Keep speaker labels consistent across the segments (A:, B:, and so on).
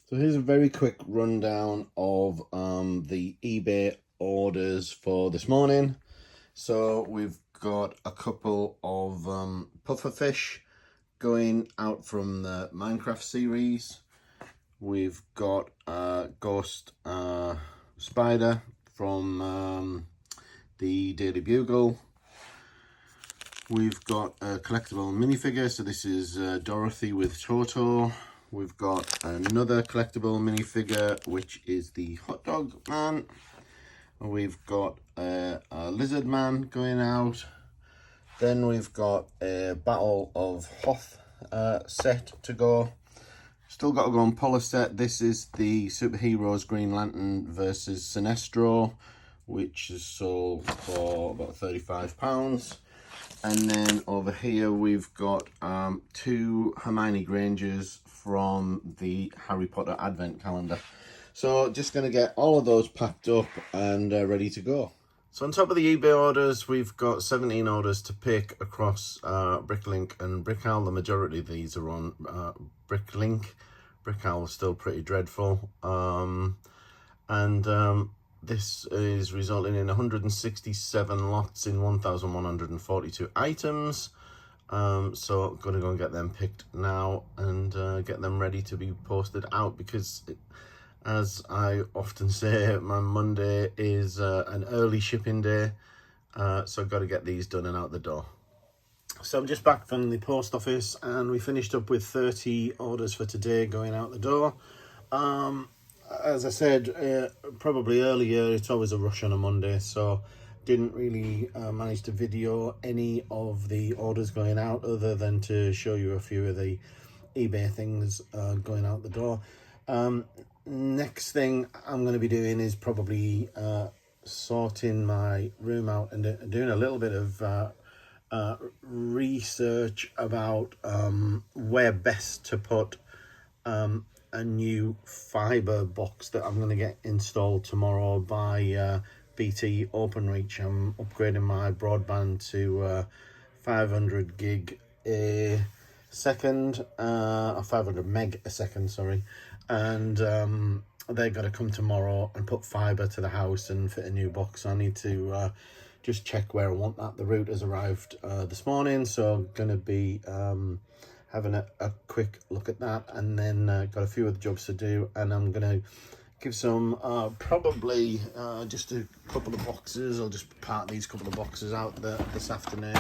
A: So here's a very quick rundown of the eBay orders for this morning. So we've got a couple of pufferfish going out from the Minecraft series. We've got a ghost spider from the Daily Bugle. We've got a collectible minifigure, so this is Dorothy with Toto. We've got another collectible minifigure, which is the hot dog man. We've got a lizard man going out. Then we've got a Battle of Hoth set to go. Still got to go on Polar set. This is the Superheroes Green Lantern versus Sinestro, which is sold for about £35. And then over here we've got two Hermione Grangers from the Harry Potter Advent Calendar. So just going to get all of those packed up and ready to go. So on top of the eBay orders, we've got 17 orders to pick across Bricklink and Brickowl. The majority of these are on Bricklink. Brickowl is still pretty dreadful. This is resulting in 167 lots in 1,142 items. So I'm going to go and get them picked now and get them ready to be posted out, because as I often say, my Monday is an early shipping day. So I've got to get these done and out the door. So I'm just back from the post office and we finished up with 30 orders for today going out the door. As I said, probably earlier, it's always a rush on a Monday, so didn't really manage to video any of the orders going out, other than to show you a few of the eBay things going out the door. Next thing I'm going to be doing is probably sorting my room out and doing a little bit of research about where best to put a new fiber box that I'm going to get installed tomorrow by BT Openreach. I'm upgrading my broadband to 500 gig a second, 500 meg a second, sorry. And they're going to come tomorrow and put fiber to the house and fit a new box. So I need to just check where I want that. The route has arrived this morning, so I'm going to be having a quick look at that, and then got a few other jobs to do, and I'm gonna give some probably just a couple of boxes. I'll just part these couple of boxes out this afternoon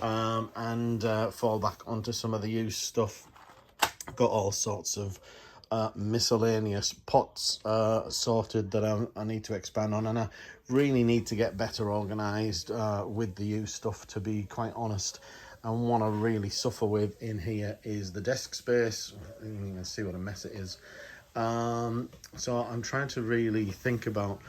A: and fall back onto some of the used stuff. I've got all sorts of miscellaneous pots sorted that I need to expand on, and I really need to get better organized with the used stuff, to be quite honest. And what I really suffer with in here is the desk space. You can see what a mess it is. So I'm trying to really think about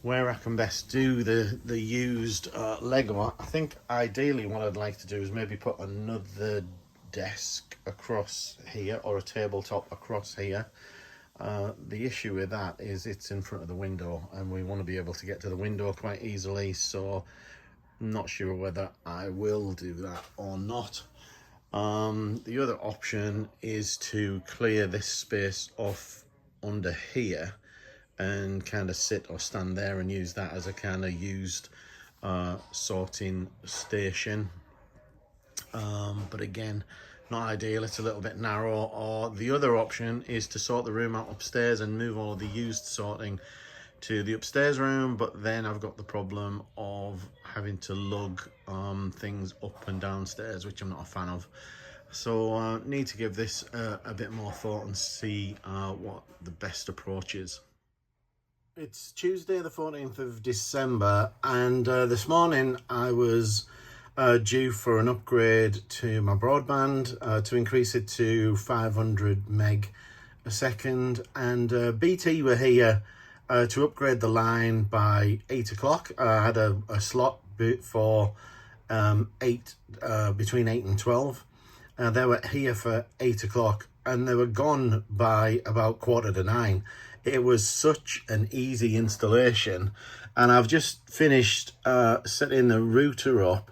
A: where I can best do the used Lego. I think ideally what I'd like to do is maybe put another desk across here, or a tabletop across here. The issue with that is it's in front of the window, and we want to be able to get to the window quite easily. So I'm not sure whether I will do that or not. The other option is to clear this space off under here and kind of sit or stand there and use that as a kind of used sorting station. But again, not ideal. It's a little bit narrow. Or the other option is to sort the room out upstairs and move all of the used sorting to the upstairs room, but then I've got the problem of having to lug things up and downstairs, which I'm not a fan of. So need to give this a bit more thought and see what the best approach is. It's Tuesday the 14th of December, and this morning I was due for an upgrade to my broadband to increase it to 500 meg a second, and BT were here to upgrade the line by 8 o'clock. I had a slot for between 8 and 12. They were here for 8 o'clock and they were gone by about 8:45. It was such an easy installation, and I've just finished setting the router up,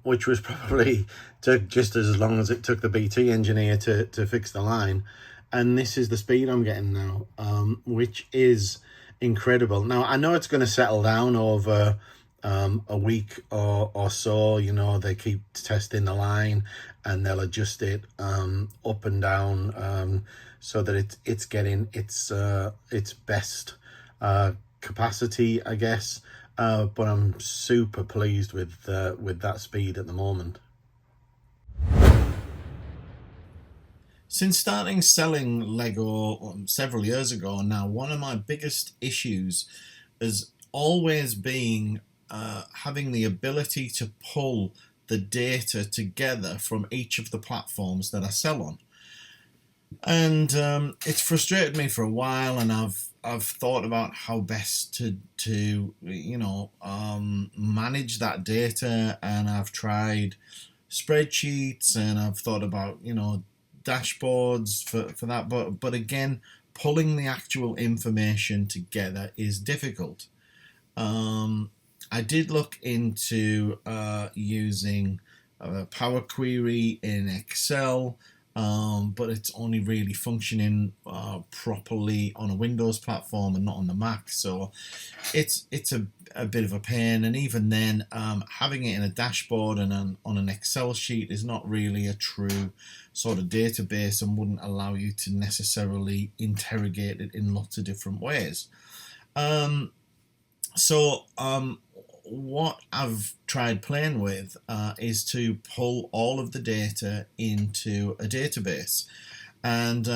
A: which was probably took just as long as it took the BT engineer to fix the line. and this is the speed I'm getting now, which is incredible. Now, I know it's going to settle down over a week or so. You know, they keep testing the line and they'll adjust it up and down so that it's getting its best capacity, I guess. But I'm super pleased with that speed at the moment. Since starting selling Lego several years ago now, one of my biggest issues has always been having the ability to pull the data together from each of the platforms that I sell on. And it's frustrated me for a while, and I've thought about how best to manage that data, and I've tried spreadsheets, and I've thought about dashboards for that, but again, pulling the actual information together is difficult. I did look into using Power Query in Excel, but it's only really functioning properly on a Windows platform and not on the Mac, so it's a bit of a pain. And even then, having it in a dashboard and on an Excel sheet is not really a true sort of database and wouldn't allow you to necessarily interrogate it in lots of different ways. What I've tried playing with is to pull all of the data into a database, and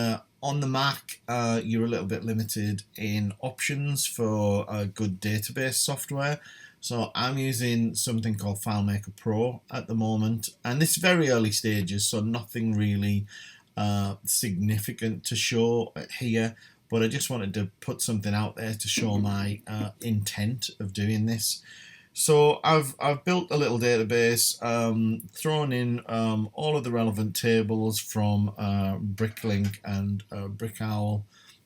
A: on the Mac you're a little bit limited in options for good database software. So I'm using something called FileMaker Pro at the moment, and it's very early stages, so nothing really significant to show here, but I just wanted to put something out there to show my intent of doing this. So I've built a little database, thrown in all of the relevant tables from Bricklink and Brickowl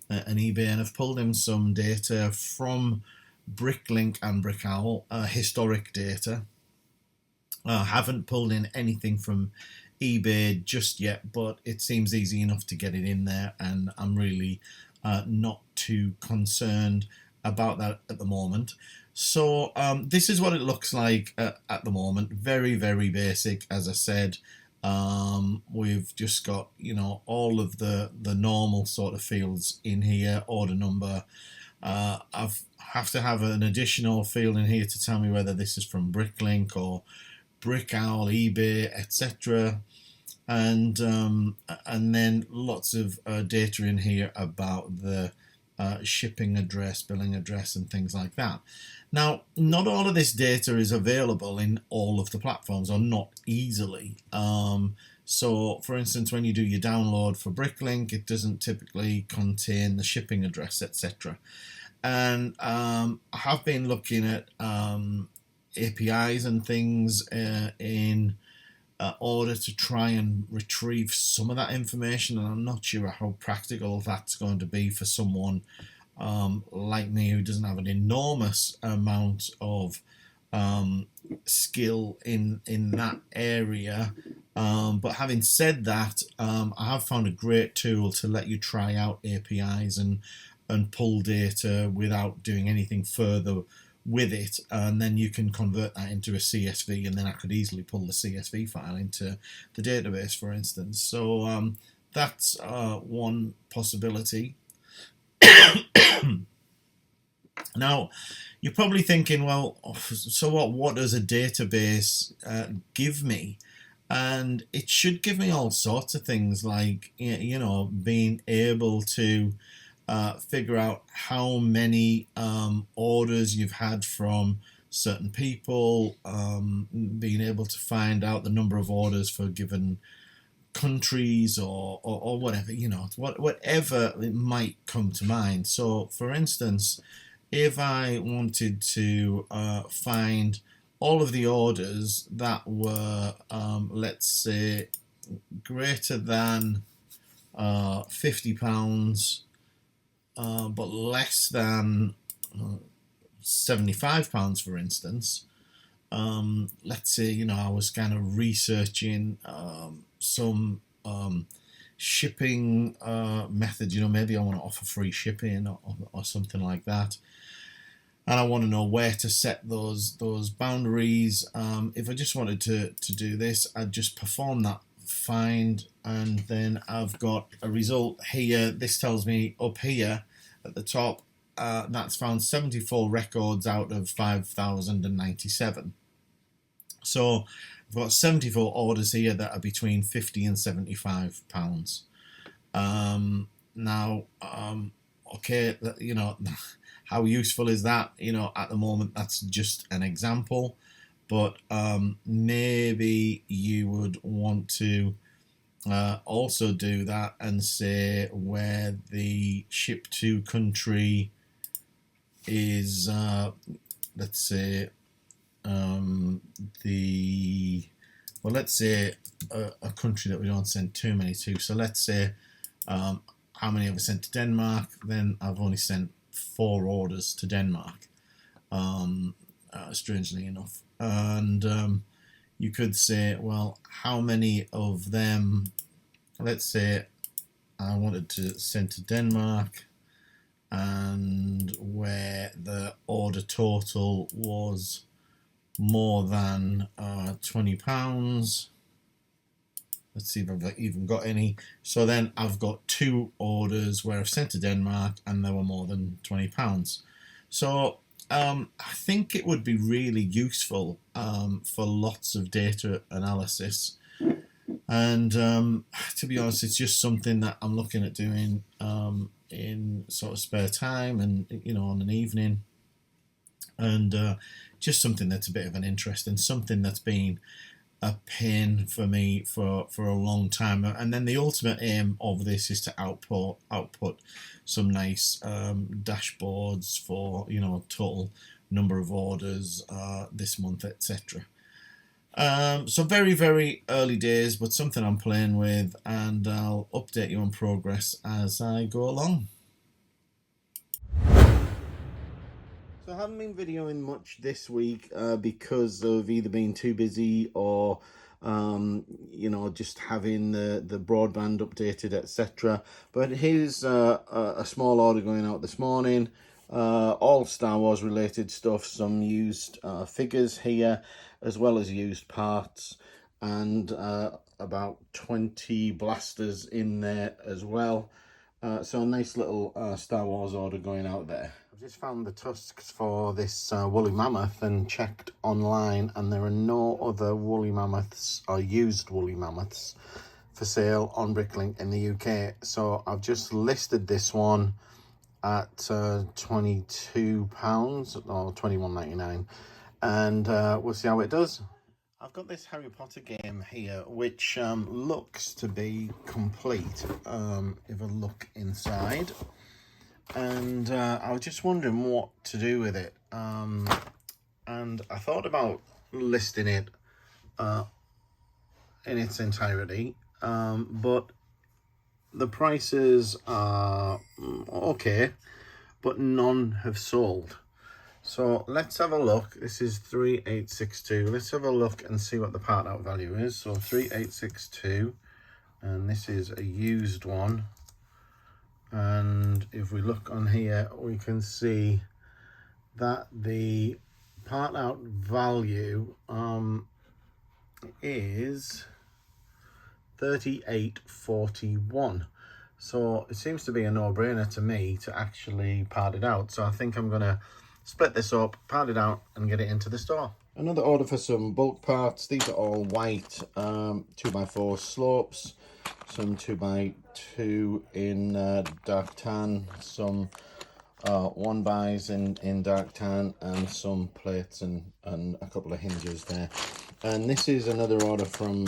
A: and eBay, and I've pulled in some data from Bricklink and Brickowl, historic data. I haven't pulled in anything from eBay just yet, but it seems easy enough to get it in there, and I'm really not too concerned about that at the moment. So this is what it looks like at the moment. Very, very basic, as I said. We've just got all of the normal sort of fields in here. Order number. I have to have an additional field in here to tell me whether this is from Bricklink or Brickowl, eBay, etc. And then lots of data in here about the shipping address, billing address, and things like that. Now, not all of this data is available in all of the platforms, or not easily. So, for instance, when you do your download for Bricklink, it doesn't typically contain the shipping address, etc. And I have been looking at APIs and things in order to try and retrieve some of that information, and I'm not sure how practical that's going to be for someone like me, who doesn't have an enormous amount of skill in that area. But having said that, I have found a great tool to let you try out APIs and pull data without doing anything further with it, and then you can convert that into a CSV, and then I could easily pull the CSV file into the database, for instance. So that's one possibility. Now, you're probably thinking, well, so what does a database give me? And it should give me all sorts of things, like being able to figure out how many orders you've had from certain people, being able to find out the number of orders for given countries or whatever, whatever it might come to mind. So, for instance, if I wanted to find all of the orders that were, let's say, greater than £50, but less than £75, for instance. Let's say I was kind of researching some
B: shipping method. You know, maybe I want to offer free shipping or something like that. And I want to know where to set those boundaries. If I just wanted to do this, I'd just perform that find, and then I've got a result here. This tells me up here at the top that's found 74 records out of 5,097. So I've got 74 orders here that are between £50 and £75. Now, okay, you know, how useful is that? You know, at the moment, that's just an example, but maybe you would want to also do that and say where the ship to country is, let's say, let's say a country that we don't send too many to. So let's say how many have I sent to Denmark? Then I've only sent 4 orders to Denmark, strangely enough. And you could say, well, how many of them, let's say I wanted to send to Denmark, and where the order total was more than £20. Let's see if I've even got any. So then I've got 2 orders where I've sent to Denmark and they were more than £20. So I think it would be really useful for lots of data analysis. And to be honest, it's just something that I'm looking at doing in sort of spare time and, you know, on an evening. And just something that's a bit of an interest and something that's been a pain for me for a long time. And then the ultimate aim of this is to output some nice dashboards for, you know, total number of orders this month, etc. So very, very early days, but something I'm playing with, and I'll update you on progress as I go along.
A: So I haven't been videoing much this week because of either being too busy or you know, just having the broadband updated, etc. But here's a small order going out this morning. All Star Wars related stuff, some used figures here, as well as used parts, and about 20 blasters in there as well. So a nice little Star Wars order going out there. I've just found the tusks for this woolly mammoth and checked online, and there are no other woolly mammoths or used woolly mammoths for sale on Bricklink in the UK. So I've just listed this one at £22 or £21.99, and we'll see how it does. I've got this Harry Potter game here, which looks to be complete, if I look inside. And I was just wondering what to do with it. And I thought about listing it in its entirety, but the prices are okay, but none have sold. So let's have a look. This is 3862. Let's have a look and see what the part out value is. So 3862, and this is a used one. And if we look on here, we can see that the part out value is 38.41. So it seems to be a no-brainer to me to actually part it out. So I think I'm gonna split this up, part it out, and get it into the store. Another order for some bulk parts. These are all white 2x4 slopes, some 2x2 in dark tan, some 1x's in dark tan, and some plates and a couple of hinges there. And this is another order from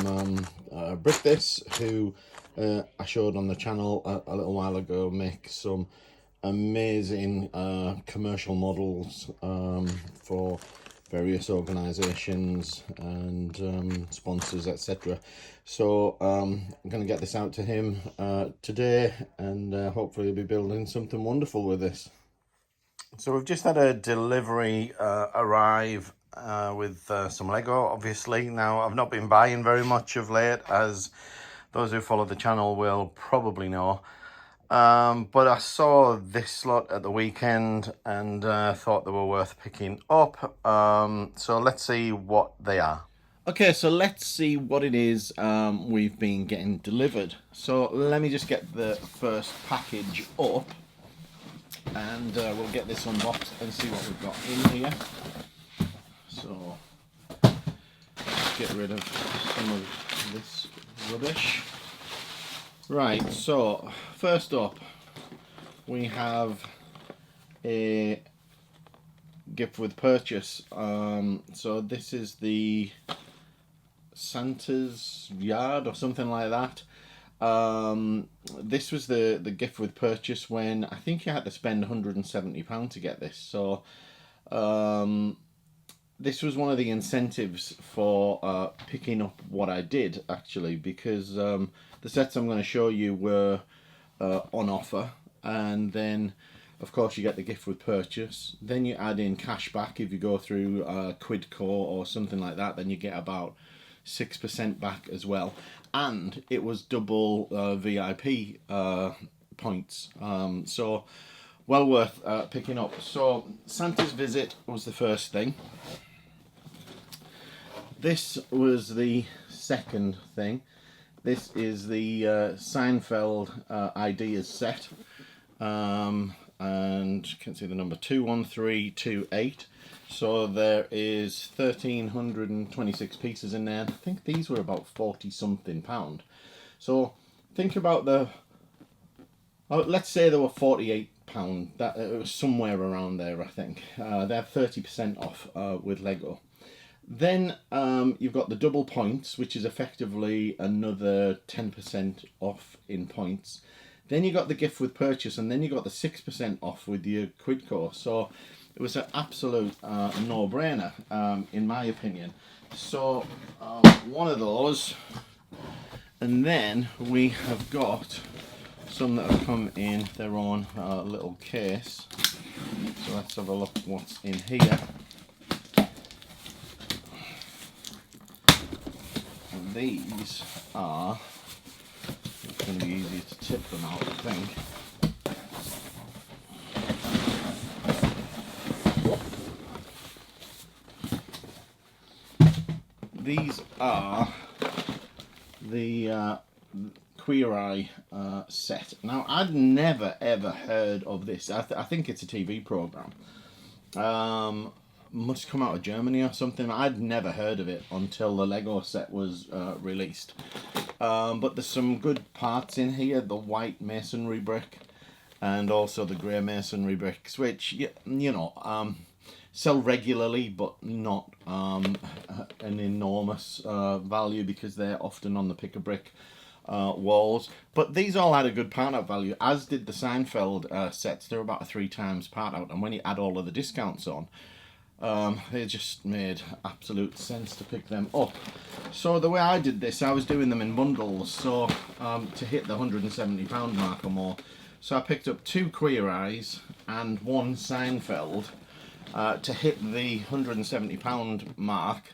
A: Brick This, who I showed on the channel a little while ago, make some amazing commercial models for various organizations and sponsors, etc. So I'm going to get this out to him today, and hopefully he'll be building something wonderful with this. So we've just had a delivery arrive with some Lego, obviously. Now, I've not been buying very much of late, as Those who follow the channel will probably know. But I saw this lot at the weekend and thought they were worth picking up. So let's see what they are. Okay, so let's see what it is we've been getting delivered. So let me just get the first package up, and we'll get this unboxed and see what we've got in here. So let's get rid of some of this rubbish. Right, so first up we have a gift with purchase. So this is the Santa's Yard or something like that. This was the gift with purchase when I think you had to spend £170 to get this. So this was one of the incentives for picking up what I did, actually, because the sets I'm going to show you were on offer, and then of course you get the gift with purchase. Then you add in cash back if you go through Quidco or something like that, then you get about 6% back as well, and it was double VIP points, so well worth picking up. So Santa's Visit was the first thing. This was the second thing. This is the Seinfeld Ideas set, and you can see the number 21328. So there is 1,326 pieces in there. I think these were about 40 something pound. So think about the, let's say they were 48 pound. That it was somewhere around there, I think. They're 30% off with Lego. Then you've got the double points, which is effectively another 10% off in points. Then you got the gift with purchase, and then you got the 6% off with your Quidco. So it was an absolute no-brainer, in my opinion. So one of those, and then we have got some that have come in their own little case. So let's have a look what's in here. And these are, it's going to be easier to tip them out, I think. These are the Queer Eye set. Now, I'd never ever heard of this. I think it's a TV program. Must come out of Germany or something. I'd never heard of it until the Lego set was released. But there's some good parts in here. The white masonry brick and also the grey masonry bricks, which, you know, sell regularly, but not an enormous value, because they're often on the pick-a-brick walls. But these all had a good part-out value, as did the Seinfeld sets. They're about a 3 times part-out, and when you add all of the discounts on, it just made absolute sense to pick them up. So the way I did this, I was doing them in bundles, so to hit the £170 mark or more. So I picked up 2 Queer Eyes and 1 Seinfeld to hit the £170 mark,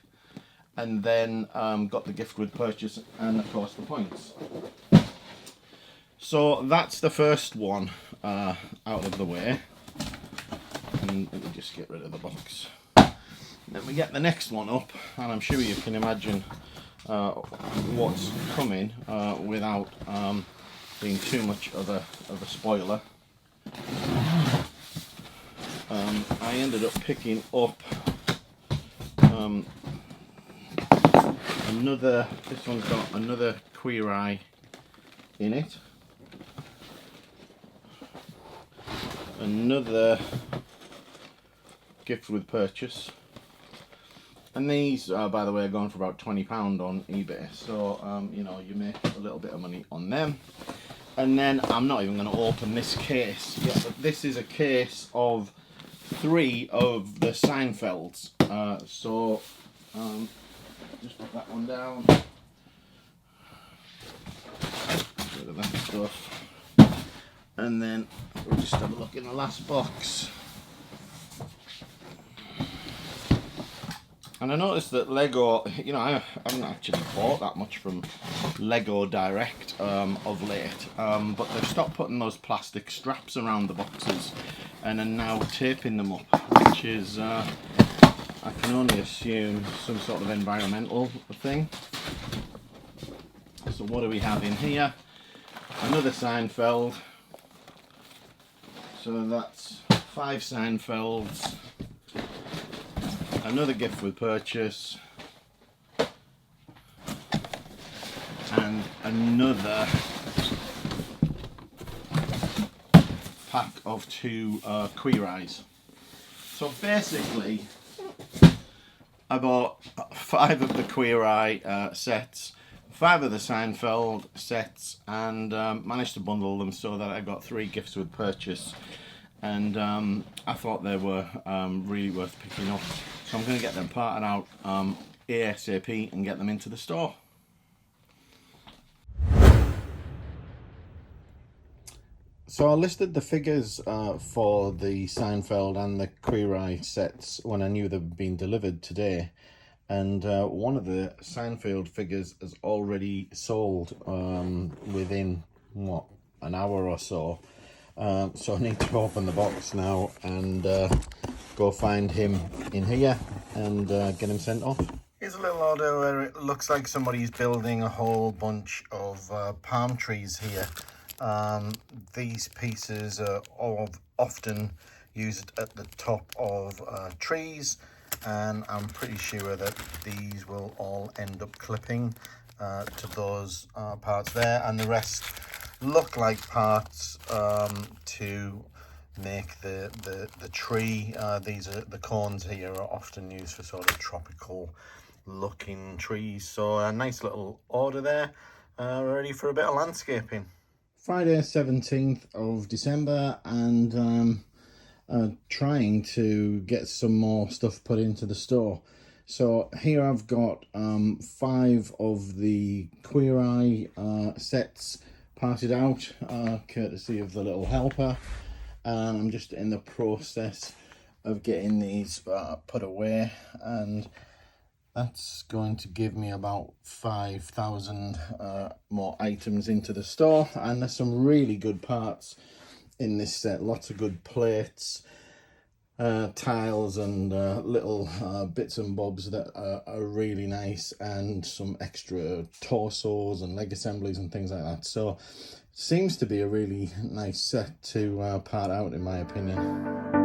A: and then got the gift with purchase and of course the points. So that's the first one out of the way, and let me just get rid of the box. Then we get the next one up, and I'm sure you can imagine what's coming without being too much of a spoiler. I ended up picking up another, this one's got another Queer Eye in it, another gift with purchase, and these by the way are going for about £20 on eBay, so you know, you make a little bit of money on them. And then I'm not even going to open this case yet, but this is a case of 3 of the Seinfelds. So just put that one down. Get rid of that stuff. And then we'll just have a look in the last box.
B: And I noticed that Lego, you know, I haven't actually bought that much from Lego Direct of late, but they've stopped putting those plastic straps around the boxes and are now taping them up, which is, I can only assume, some sort of environmental thing. So what do we have in here? Another Seinfeld. So that's 5 Seinfelds. Another gift with purchase, and another pack of 2 Queer Eyes. So basically, I bought 5 of the Queer Eye sets, 5 of the Seinfeld sets, and managed to bundle them so that I got 3 gifts with purchase. And I thought they were really worth picking up. So I'm going to get them parted out ASAP and get them into the store.
A: So I listed the figures for the Seinfeld and the Queer Eye sets when I knew they'd been delivered today. And one of the Seinfeld figures has already sold within, what, an hour or so. So I need to open the box now and go find him in here and get him sent off. Here's a little order where it looks like somebody's building a whole bunch of palm trees here. These pieces are often used at the top of trees, and I'm pretty sure that these will all end up clipping to those parts there, and the rest look like parts to make the tree. These are the cones here are often used for sort of tropical looking trees. So a nice little order there, ready for a bit of landscaping. Friday 17th of December, and trying to get some more stuff put into the store. So here I've got 5 of the Queer Eye sets parted out, courtesy of the little helper, and I'm just in the process of getting these put away, and that's going to give me about 5,000 more items into the store. And there's some really good parts in this set, lots of good plates, tiles, and little bits and bobs that are really nice, and some extra torsos and leg assemblies and things like that. So seems to be a really nice set to part out, in my opinion.